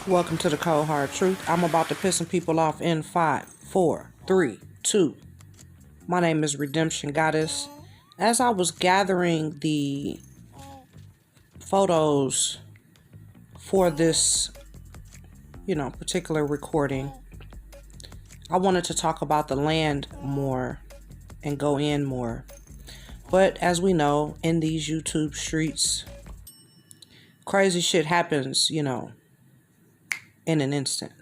Welcome to the Cold Hard Truth. I'm about to piss some people off in 5, 4, 3, 2. My name is Redemption Goddess. As I was gathering the photos for this, particular recording, I wanted to talk about the land more and go in more. But as we know, in these YouTube streets, crazy shit happens, in an instant.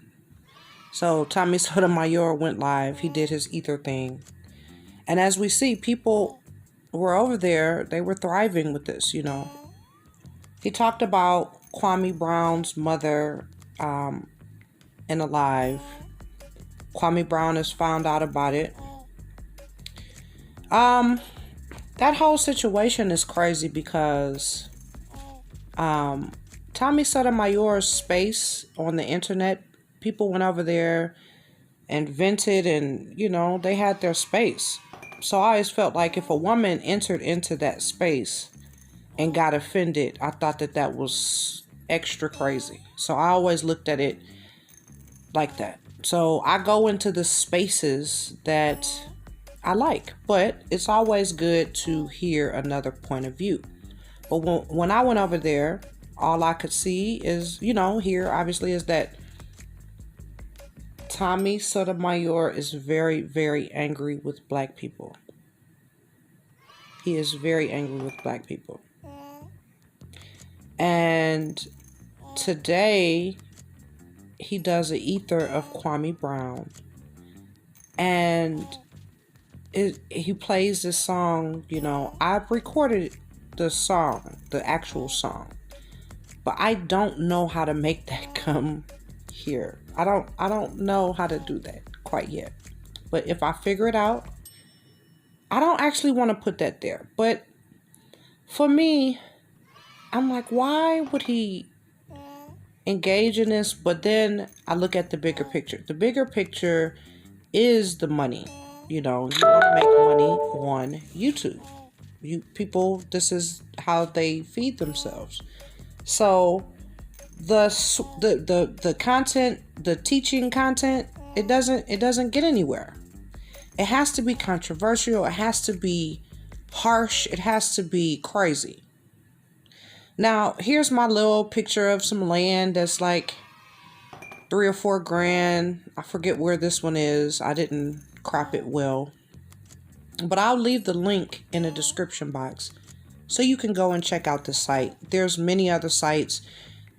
So Tommy Sotomayor went live. He did his ether thing. And as we see, people were over there. They were thriving with this, He talked about Kwame Brown's mother in a live. Kwame Brown has found out about it. That whole situation is crazy because Tommy Sotomayor's space on the internet, people went over there and vented and, they had their space. So I always felt like if a woman entered into that space and got offended, I thought that was extra crazy. So I always looked at it like that. So I go into the spaces that I like, but it's always good to hear another point of view. But when I went over there, all I could see is, here obviously is that Tommy Sotomayor is very, very angry with black people. He is very angry with black people. And today, he does an ether of Kwame Brown. And he plays this song, I've recorded the song, the actual song. But I don't know how to make that come here. I don't know how to do that quite yet. But if I figure it out, I don't actually want to put that there. But for me, I'm like, why would he engage in this? But then I look at the bigger picture. The bigger picture is the money. You want to make money on YouTube. This is how they feed themselves. So the content, the teaching content, it doesn't get anywhere. It has to be controversial. It has to be harsh. It has to be crazy. Now, here's my little picture of some land that's like $3 or $4 grand. I forget where this one is. I didn't crop it well. But I'll leave the link in the description box so you can go and check out the site. There's many other sites.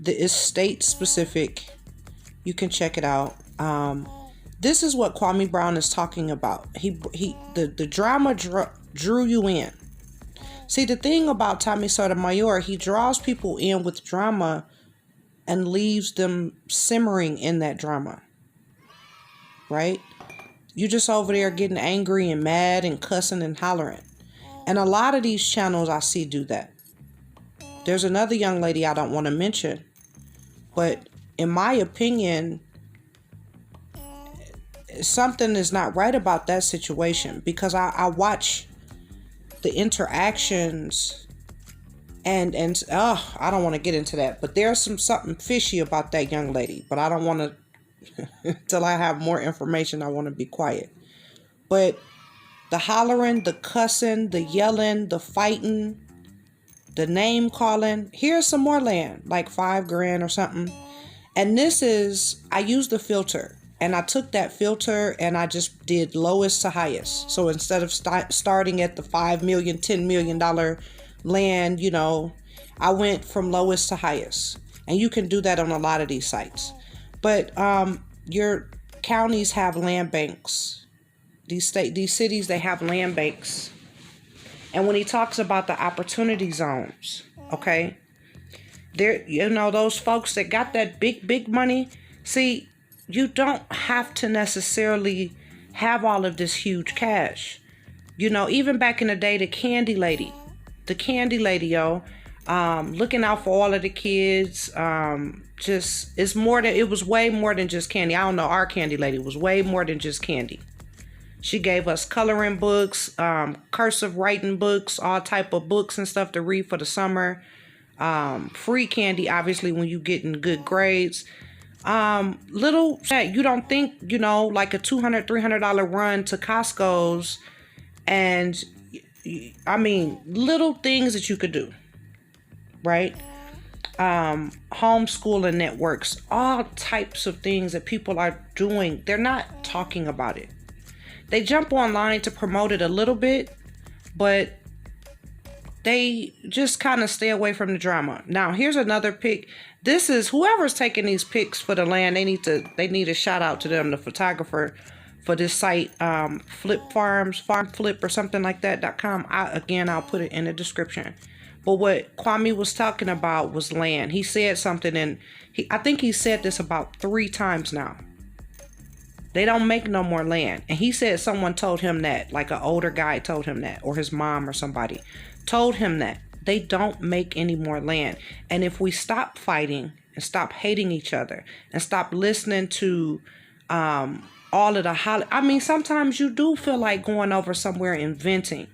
It's state specific. You can check it out. This is what Kwame Brown is talking about. The drama drew you in. See, the thing about Tommy Sotomayor, he draws people in with drama and leaves them simmering in that drama. Right? You just over there getting angry and mad and cussing and hollering. And a lot of these channels I see do that. There's another young lady I don't want to mention. But in my opinion, something is not right about that situation. Because I watch the interactions and I don't want to get into that. But there's something fishy about that young lady. But I don't want to, until I have more information, I want to be quiet. But the hollering, the cussing, the yelling, the fighting, the name calling. Here's some more land, like $5 grand or something. And I used the filter. And I took that filter and I just did lowest to highest. So instead of starting at the $5 million, $10 million land, I went from lowest to highest. And you can do that on a lot of these sites. But your counties have land banks. These cities, they have land banks. And when he talks about the opportunity zones, okay, there, those folks that got that big money, see, you don't have to necessarily have all of this huge cash. Even back in the day, the candy lady, looking out for all of the kids, it was way more than just candy. I don't know, our candy lady was way more than just candy. She gave us coloring books, cursive writing books, all type of books and stuff to read for the summer. Free candy, obviously, when you get in good grades. Little that you don't think, like a $200-$300 run to Costco's, and I mean, little things that you could do, right? Homeschooling networks, all types of things that people are doing. They're not talking about it. They jump online to promote it a little bit, but they just kind of stay away from the drama. Now, here's another pic. This is whoever's taking these pics for the land. They need a shout out to them, the photographer for this site, Flip Farms, Farm Flip or something like that.com. I'll put it in the description. But what Kwame was talking about was land. He said something, and I think he said this about 3 times now. They don't make no more land. And he said someone told him that, like an older guy told him that, or his mom or somebody told him that. They don't make any more land. And if we stop fighting and stop hating each other and stop listening to all of the sometimes you do feel like going over somewhere and venting.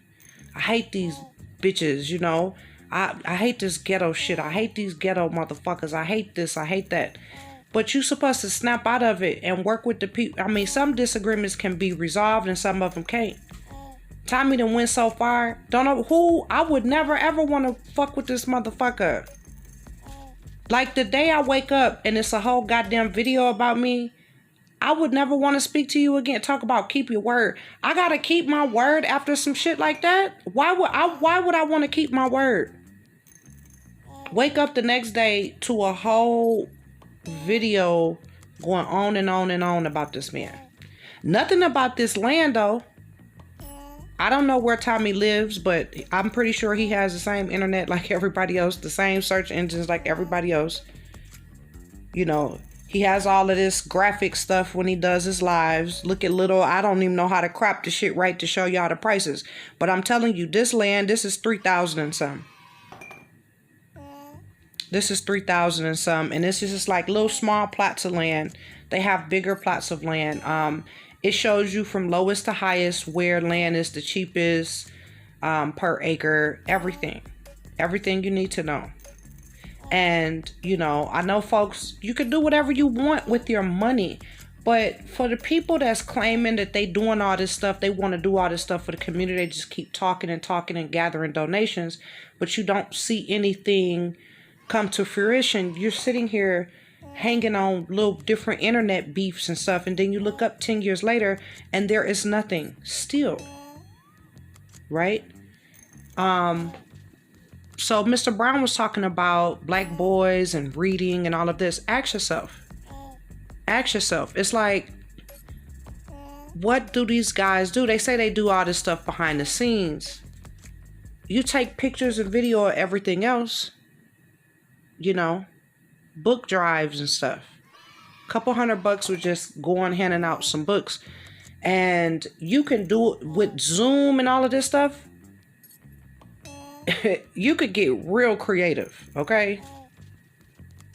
I hate these bitches, I hate this ghetto shit. I hate these ghetto motherfuckers. I hate this. I hate that. But you're supposed to snap out of it and work with the people. I mean, some disagreements can be resolved and some of them can't. Tommy done went so far. Don't know who. I would never ever want to fuck with this motherfucker. Like the day I wake up and it's a whole goddamn video about me, I would never want to speak to you again. Talk about keep your word. I gotta keep my word after some shit like that. Why would I want to keep my word? Wake up the next day to a whole video going on and on and on about this man. Nothing about this land though. I don't know where Tommy lives, but I'm pretty sure he has the same internet like everybody else, the same search engines like everybody else. He has all of this graphic stuff when he does his lives. Look at I don't even know how to crop the shit right to show y'all the prices. But I'm telling you, this land, this is 3,000 and some. This is 3,000 and some. And this is just like little small plots of land. They have bigger plots of land. It shows you from lowest to highest where land is the cheapest per acre. Everything you need to know. And, I know folks, you can do whatever you want with your money. But for the people that's claiming that they doing all this stuff, they want to do all this stuff for the community, they just keep talking and gathering donations. But you don't see anything come to fruition. You're sitting here hanging on little different internet beefs and stuff. And then you look up 10 years later and there is nothing still. Right? So Mr. Brown was talking about black boys and reading and all of this. Ask yourself. It's like, what do these guys do? They say they do all this stuff behind the scenes. You take pictures and video of everything else. Book drives and stuff. A couple $100 with just going handing out some books. And you can do it with Zoom and all of this stuff. You could get real creative, okay?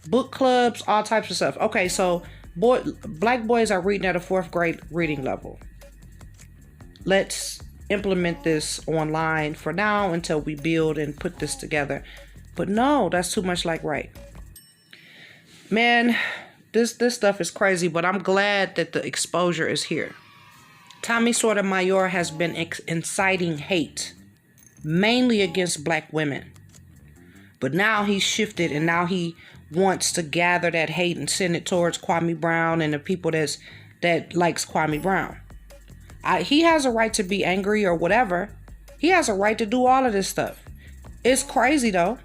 Book clubs, all types of stuff. Okay, so black boys are reading at a 4th grade reading level. Let's implement this online for now until we build and put this together. But no, that's too much like right. Man, this stuff is crazy, but I'm glad that the exposure is here. Tommy Sotomayor has been inciting hate, mainly against black women. But now he's shifted and now he wants to gather that hate and send it towards Kwame Brown and the people that likes Kwame Brown. He has a right to be angry or whatever. He has a right to do all of this stuff. It's crazy though.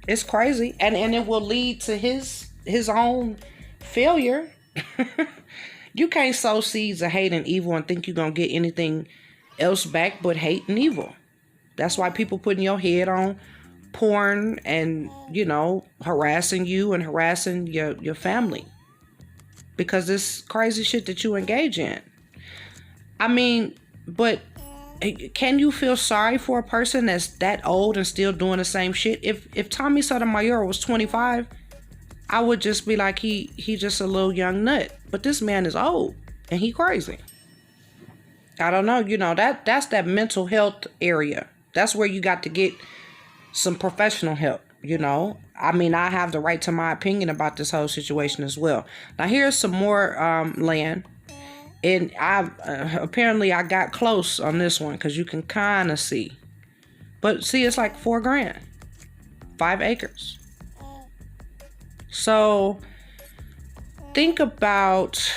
It's crazy. And it will lead to his own failure. You can't sow seeds of hate and evil and think you're going to get anything else back but hate and evil. That's why people putting your head on porn and, harassing you and harassing your family. Because this crazy shit that you engage in. I mean, but can you feel sorry for a person that's that old and still doing the same shit? If Tommy Sotomayor was 25, I would just be like, he just a little young nut. But this man is old and he crazy. I don't know, that's that mental health area. That's where you got to get some professional help. You know, I mean, I have the right to my opinion about this whole situation as well. Now, here's some more land. And apparently I got close on this one because you can kind of see. But see, it's like $4,000, 5 acres. So think about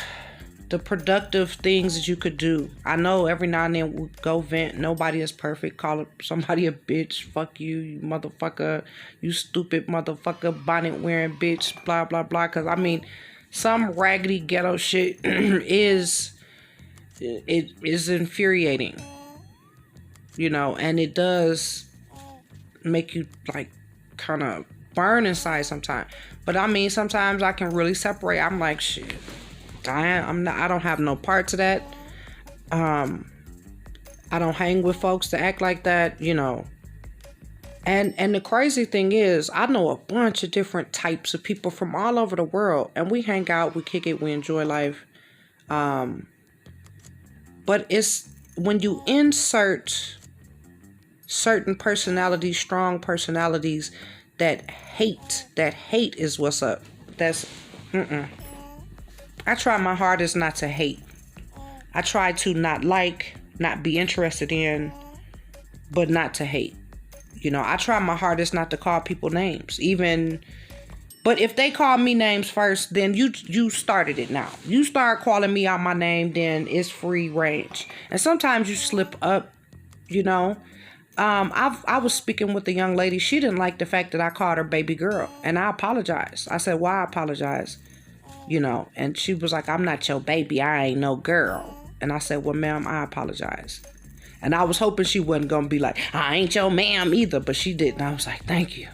the productive things that you could do. I know every now and then we'll go vent. Nobody is perfect. Call somebody a bitch. Fuck you, you motherfucker. You stupid motherfucker. Bonnet wearing bitch. Blah, blah, blah. Because, I mean, some raggedy ghetto shit is infuriating. You know, and it does make you, like, kind of burn inside sometimes. But, I mean, sometimes I can really separate. I'm like, shit. I don't have no part to that. I don't hang with folks that act like that, you know. And the crazy thing is, I know a bunch of different types of people from all over the world, and we hang out, we kick it, we enjoy life. But it's when you insert certain personalities, strong personalities that hate is what's up. That's I try my hardest not to hate. I try to not like, not be interested in, but not to hate. You know, I try my hardest not to call people names. But if they call me names first, then you started it now. You start calling me out my name, then it's free range. And sometimes you slip up, you know. I was speaking with a young lady. She didn't like the fact that I called her baby girl. And I apologized. I said, why apologize? You know, and she was like, I'm not your baby. I ain't no girl. And I said, well, ma'am, I apologize. And I was hoping she wasn't going to be like, I ain't your ma'am either. But she didn't. I was like, thank you.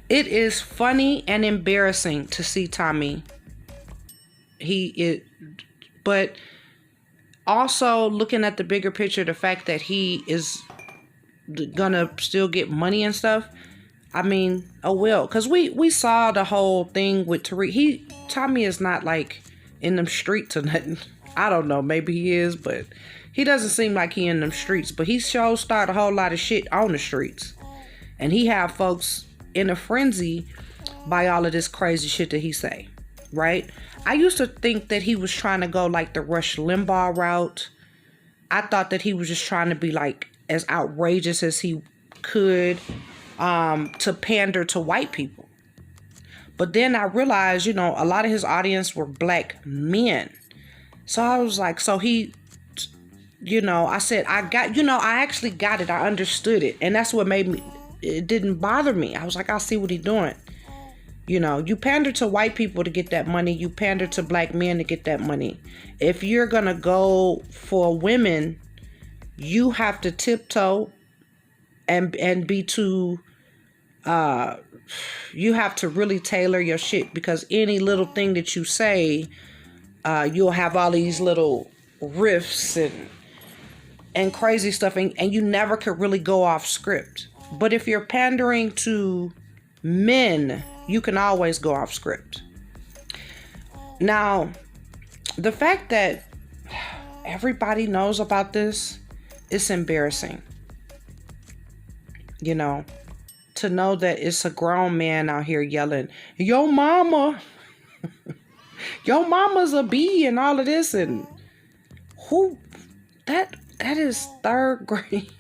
It is funny and embarrassing to see Tommy. But also looking at the bigger picture, the fact that he is gonna still get money and stuff. I mean, oh well, because we saw the whole thing with Tariq. Tommy is not like in them streets or nothing. I don't know, maybe he is, but he doesn't seem like he in them streets. But he sure started a whole lot of shit on the streets. And he have folks in a frenzy by all of this crazy shit that he say, right? I used to think that he was trying to go like the Rush Limbaugh route. I thought that he was just trying to be like as outrageous as he could to pander to white people. But then I realized, you know, a lot of his audience were black men. So I was like, so he, you know, I said, I actually got it. I understood it. And that's what made me, it didn't bother me. I was like, I see what he's doing. You know, you pander to white people to get that money. You pander to black men to get that money. If you're going to go for women, you have to tiptoe and be too, you have to really tailor your shit, because any little thing that you say, you'll have all these little riffs and crazy stuff, and you never could really go off script. But if you're pandering to men, you can always go off script. Now, the fact that everybody knows about this, it's embarrassing. You know, to know that it's a grown man out here yelling, yo mama, your mama's a bee and all of this, and who, that is third grade.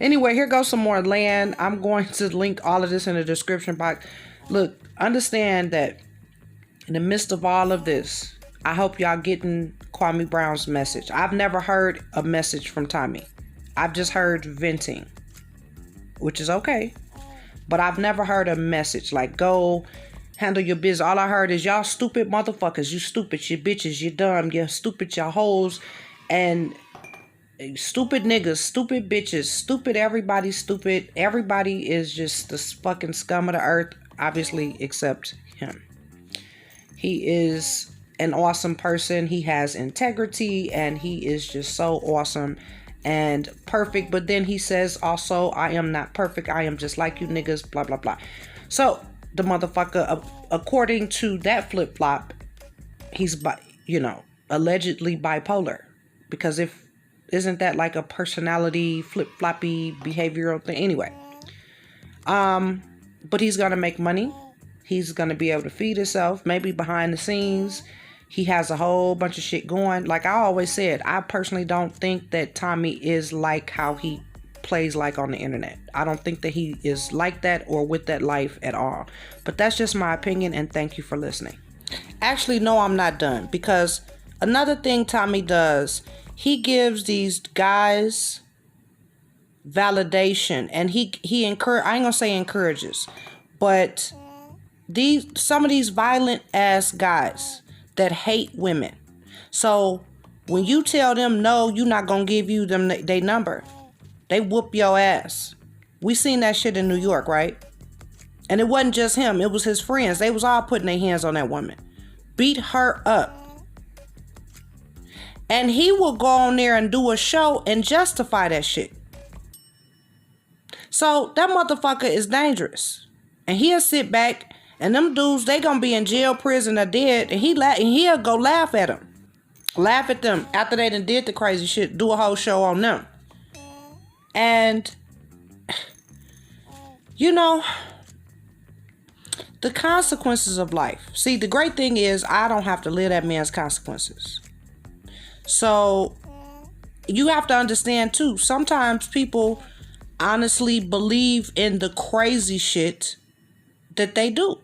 Anyway, here goes some more land. I'm going to link all of this in the description box. Look, understand that in the midst of all of this, I hope y'all getting Kwame Brown's message. I've never heard a message from Tommy. I've just heard venting, which is okay. But I've never heard a message like, go handle your business. All I heard is, y'all stupid motherfuckers. You stupid, you bitches, you dumb, you stupid, you hoes, and stupid niggas, stupid bitches, stupid everybody, stupid. Everybody is just the fucking scum of the earth, obviously, except him. He is an awesome person. He has integrity, and he is just so awesome and perfect. But then he says also, I am not perfect. I am just like you niggas, blah, blah, blah. So the motherfucker, according to that flip-flop, he's, allegedly bipolar. Because isn't that like a personality flip-floppy behavioral thing? Anyway, but he's going to make money. He's going to be able to feed himself. Maybe behind the scenes, he has a whole bunch of shit going. Like I always said, I personally don't think that Tommy is like how he plays like on the internet. I don't think that he is like that or with that life at all. But that's just my opinion, and thank you for listening. Actually, no, I'm not done, because another thing Tommy does, he gives these guys validation, and he encourage, I ain't gonna say encourages, but some of these violent ass guys that hate women. So when you tell them no, you're not gonna give you them they number, they whoop your ass. We seen that shit in New York, right? And it wasn't just him, it was his friends. They was all putting their hands on that woman, beat her up. And he will go on there and do a show and justify that shit. So that motherfucker is dangerous. And he'll sit back, and them dudes, they gonna be in jail, prison, or dead, and he'll go laugh at them. Laugh at them after they done did the crazy shit, do a whole show on them. And, you know, the consequences of life. See, the great thing is I don't have to live that man's consequences. So you have to understand too, sometimes people honestly believe in the crazy shit that they do.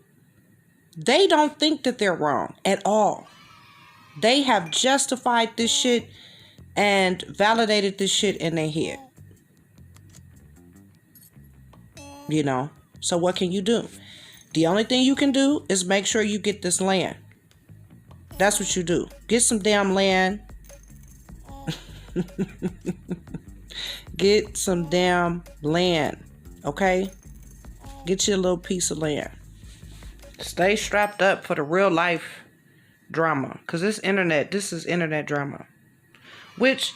They don't think that they're wrong at all. They have justified this shit and validated this shit in their head. You know, so what can you do? The only thing you can do is make sure you get this land. That's what you do. Get some damn land. Get some damn land. Okay? Get you a little piece of land. Stay strapped up for the real life drama. Because this is internet drama. Which,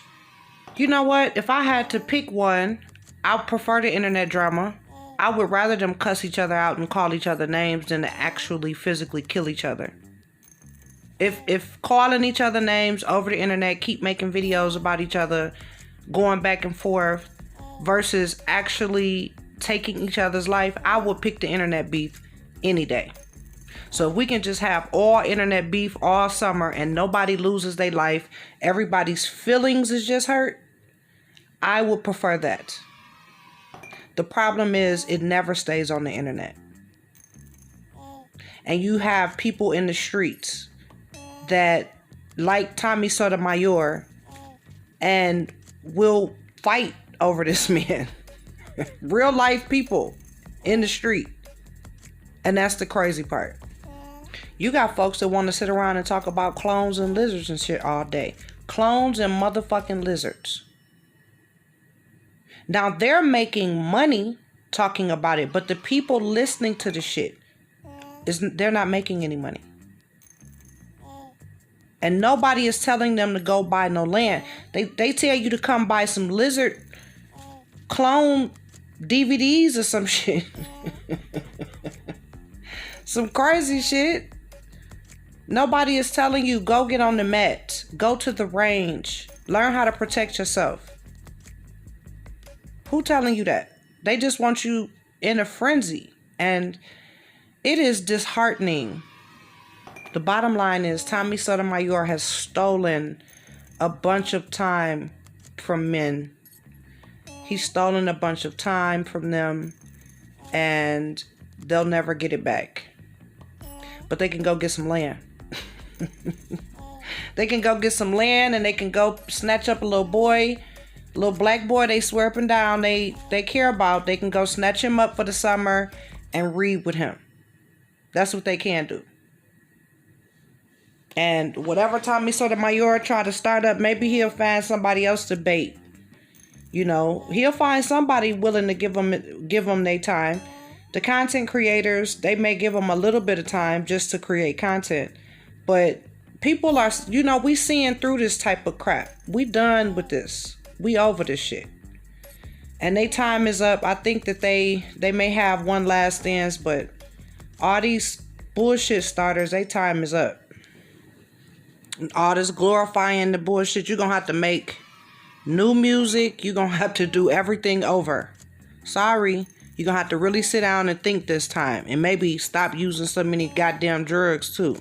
you know what? If I had to pick one, I prefer the internet drama. I would rather them cuss each other out and call each other names than to actually physically kill each other. If calling each other names over the internet, keep making videos about each other, going back and forth, versus actually taking each other's life, I would pick the internet beef any day. So if we can just have all internet beef all summer and nobody loses their life, everybody's feelings is just hurt, I would prefer that. The problem is it never stays on the internet. And you have people in the streets that like Tommy Sotomayor and will fight over this man. Real life people in the street. And that's the crazy part. You got folks that want to sit around and talk about clones and lizards and shit all day. Clones and motherfucking lizards. Now they're making money talking about it, but the people listening to the shit, they're not making any money. And nobody is telling them to go buy no land. They tell you to come buy some lizard clone DVDs or some shit. Some crazy shit. Nobody is telling you, go get on the mat. Go to the range. Learn how to protect yourself. Who telling you that? They just want you in a frenzy. And it is disheartening. The bottom line is Tommy Sotomayor has stolen a bunch of time from men. He's stolen a bunch of time from them, and they'll never get it back. But they can go get some land. They can go get some land, and they can go snatch up a little boy, little black boy they swear up and down they care about. They can go snatch him up for the summer and read with him. That's what they can do. And whatever Tommy Sotomayor try to start up, maybe he'll find somebody else to bait. You know, he'll find somebody willing to give them their time. The content creators, they may give them a little bit of time just to create content. But people are, you know, we seeing through this type of crap. We done with this. We over this shit. And their time is up. I think that they may have one last dance, but all these bullshit starters, their time is up. All this glorifying the bullshit, you're going to have to make new music. You're going to have to do everything over. Sorry. You're gonna have to really sit down and think this time, and maybe stop using so many goddamn drugs too.